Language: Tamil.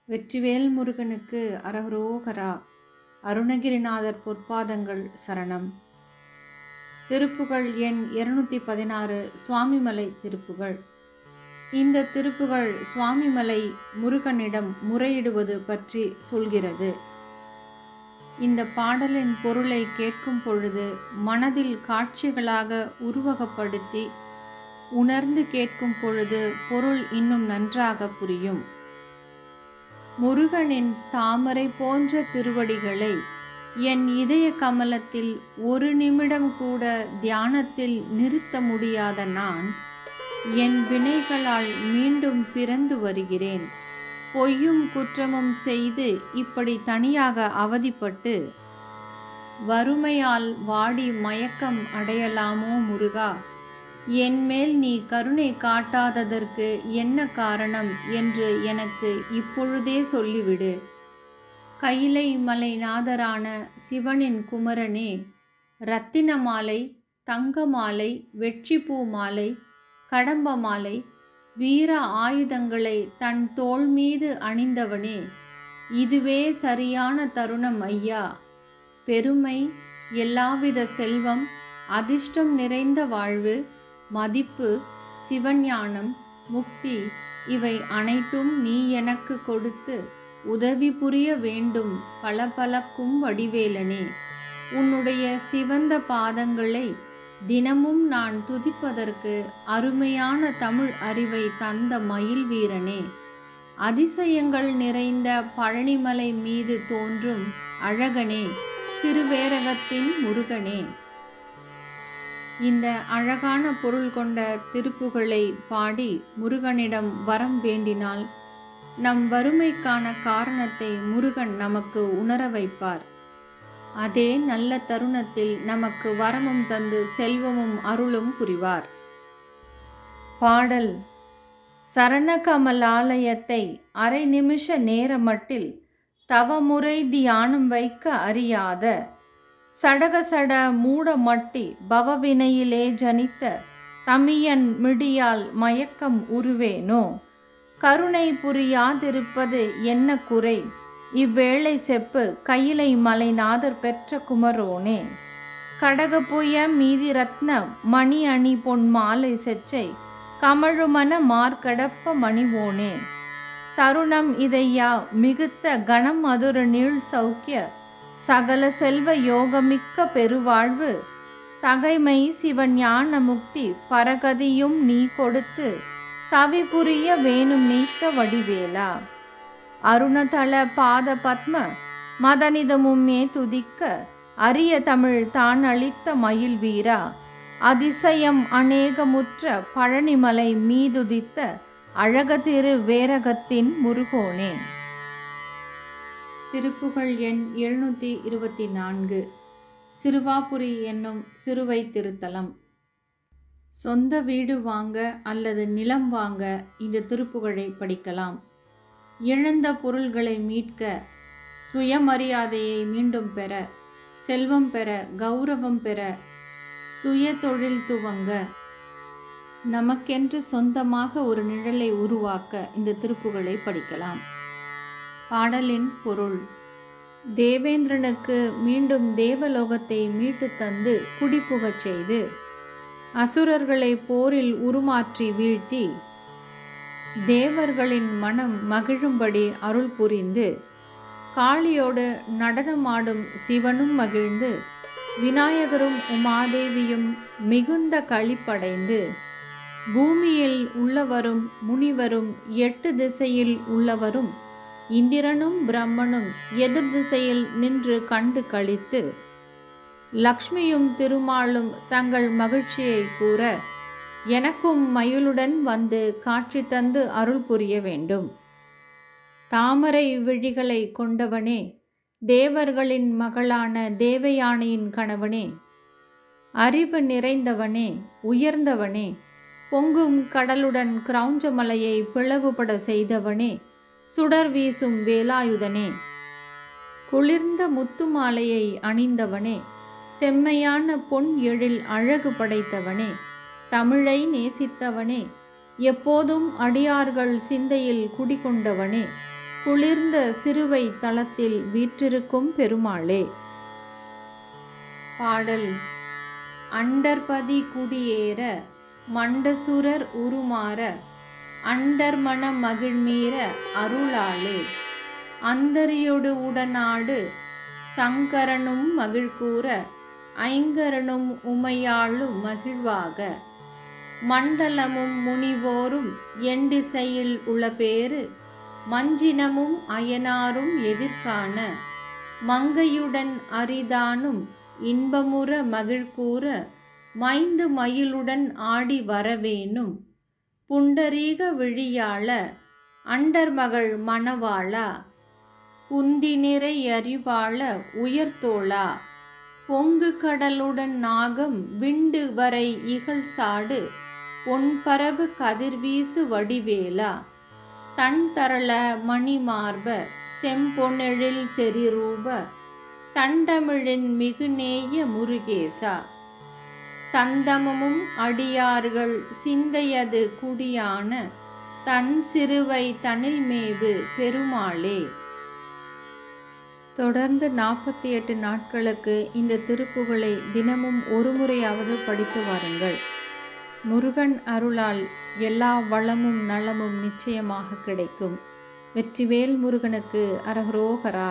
வெற்றிவேல் முருகனுக்கு அரஹரோகரா. அருணகிரிநாதர் பொற்பாதங்கள் சரணம். திருப்புகழ் எண் 216 சுவாமிமலை திருப்புகழ். இந்த திருப்புகழ் சுவாமிமலை முருகனிடம் முறையிடுவது பற்றி சொல்கிறது. இந்த பாடலின் பொருளை கேட்கும் பொழுது மனதில் காட்சிகளாக உருவகப்படுத்தி உணர்ந்து கேட்கும் பொழுது பொருள் இன்னும் நன்றாக புரியும். முருகனின் தாமரை போன்ற திருவடிகளை என் இதய கமலத்தில் ஒரு நிமிடம் கூட தியானத்தில் நிறுத்த முடியாத நான் என் வினைகளால் மீண்டும் பிறந்து வருகிறேன். பொய்யும் குற்றமும் செய்து இப்படி தனியாக அவதிப்பட்டு வறுமையால் வாடி மயக்கம் அடையலாமோ முருகா? என்மேல் நீ கருணை காட்டாததற்கு என்ன காரணம் என்று எனக்கு இப்பொழுதே சொல்லிவிடு. கையிலை மலைநாதரான சிவனின் குமரனே, இரத்தின மாலை, தங்க மாலை, வெற்றிப்பூ மாலை, கடம்ப மாலை, வீர ஆயுதங்களை தன் தோள் மீது அணிந்தவனே, இதுவே சரியான தருணம் ஐயா. பெருமை, எல்லாவித செல்வம், அதிர்ஷ்டம் நிறைந்த வாழ்வு, மதிப்பு, சிவஞானம், முக்தி இவை அனைத்தும் நீ எனக்கு கொடுத்து உதவி புரிய வேண்டும் பளபளக்கும் வடிவேலனே. உன்னுடைய சிவந்த பாதங்களை தினமும் நான் துதிப்பதற்கு அருமையான தமிழ் அறிவை தந்த மயில் வீரனே. அதிசயங்கள் நிறைந்த பழனிமலை மீது தோன்றும் அழகனே, திருவேரகத்தின் முருகனே. இந்த அழகான பொருள் கொண்ட திருப்புகழை பாடி முருகனிடம் வரம் வேண்டினால் நம் வறுமைக்கான காரணத்தை முருகன் நமக்கு உணர வைப்பார். அதே நல்ல தருணத்தில் நமக்கு வரமும் தந்து செல்வமும் அருளும் புரிவார். பாடல். சரணகமலாலயத்தை அரை நிமிஷ நேரமட்டில் தவமுறை தியானம் வைக்க அறியாத சடகசட மூடமட்டி பவவினையிலே ஜனித்த தமியன் மிடியால் மயக்கம் உருவேனோ? கருணை புரியாதிருப்பது என்ன குறை? இவ்வேளை செப்பு கையிலை மலைநாதர் பெற்ற குமரோனே. கடகப்புய மீதி ரத்ன மணி அணி பொன் மாலை செச்சை கமழுமன மார்கடப்ப மணிவோனே. தருணம் இதையா மிகுத்த கணம் மதுர நீள் சௌக்கிய சகல செல்வ யோகமிக்க பெருவாழ்வு தகைமை சிவஞான முக்தி பரகதியும் நீ கொடுத்து தவி புரிய வேணும் நீத்த வடிவேலா. அருணதள பாத பத்ம மதனிதமுமே துதிக்க அரிய தமிழ் தான் அளித்த மயில் வீரா. அதிசயம் அநேகமுற்ற பழனிமலை மீதுதித்த அழகதிரு வேரகத்தின் முருகோனே. திருப்புகழ் எண் 724 சிறுவாபுரி என்னும் சிறுவை திருத்தலம். சொந்த வீடு வாங்க அல்லது நிலம் வாங்க இந்த திருப்புகழை படிக்கலாம். இழந்த பொருள்களை மீட்க, சுயமரியாதையை மீண்டும் பெற, செல்வம் பெற, கௌரவம் பெற, சுய தொழில் துவங்க, நமக்கென்று சொந்தமாக ஒரு நிழலை உருவாக்க இந்த திருப்புகழை படிக்கலாம். பாடலின் பொருள். தேவேந்திரனுக்கு மீண்டும் தேவலோகத்தை மீட்டு தந்து குடிபுகச் செய்து அசுரர்களை போரில் உருமாற்றி வீழ்த்தி தேவர்களின் மனம் மகிழும்படி அருள் புரிந்து காளியோடு நடனமாடும் சிவனும் மகிழ்ந்து விநாயகரும் உமாதேவியும் மிகுந்த களிப்படைந்து பூமியில் உள்ளவரும் முனிவரும் 8 திசையில் உள்ளவரும் இந்திரனும் பிரம்மனும் எதிர் திசையில் நின்று கண்டு களித்து லக்ஷ்மியும் திருமாலும் தங்கள் மகிழ்ச்சியை கூற எனக்கும் மயிலுடன் வந்து காட்சி தந்து அருள் புரிய வேண்டும். தாமரை விழிகளை கொண்டவனே, தேவர்களின் மகளான தேவயானையின் கணவனே, அறிவு நிறைந்தவனே, உயர்ந்தவனே, பொங்கும் கடலுடன் கிரௌஞ்சமலையை பிளவுபட செய்தவனே, சுடர் வீசும் வேலாயுதனே, குளிர்ந்த முத்து மாலையை அணிந்தவனே, செம்மையான பொன் எழில் அழகு படைத்தவனே, தமிழை நேசித்தவனே, எப்போதும் அடியார்கள் சிந்தையில் குடிகொண்டவனே, குளிர்ந்த சிறுவை தளத்தில் வீற்றிருக்கும் பெருமாளே. பாடல். அண்டர்பதி குடியேற மண்டசுரர் உருமாற அண்டர்மன மகிழ்மீற அருளாலே அந்தரியோடு உடனாடு சங்கரனும் மகிழ்கூற ஐங்கரனும் உமையாளும் மகிழ்வாக மண்டலமும் முனிவோரும் எண்டிசையில் உளபேறு மஞ்சினமும் அயனாரும் எதிர்காண மங்கையுடன் அரிதானும் இன்பமுற மகிழ்கூற மைந்து மயிலுடன் ஆடி வரவேணும் புண்டரீக விழியாள அண்டர்மகள் மணவாளா குந்தி நிறை அறிவாள உயர்தோளா பொங்கு கடலுடன் நாகம் விண்டு வரை இகழ் சாடு பொன்பரவு கதிர்வீசு வடிவேலா தன் தரள மணிமார்ப செம்பொன்னெழில் செறிரூப தண்டமிழின் மிகுநேய முருகேசா சந்தமமும் அடியார்கள் சிந்தையது குடியான தன் சிறுவை தனில்மேவு பெருமாளே. தொடர்ந்து 48 நாட்களுக்கு இந்த திருப்புகழை தினமும் ஒரு முறையாவது படித்து வாருங்கள். முருகன் அருளால் எல்லா வளமும் நலமும் நிச்சயமாக கிடைக்கும். வெற்றிவேல் முருகனுக்கு அரகரோகரா.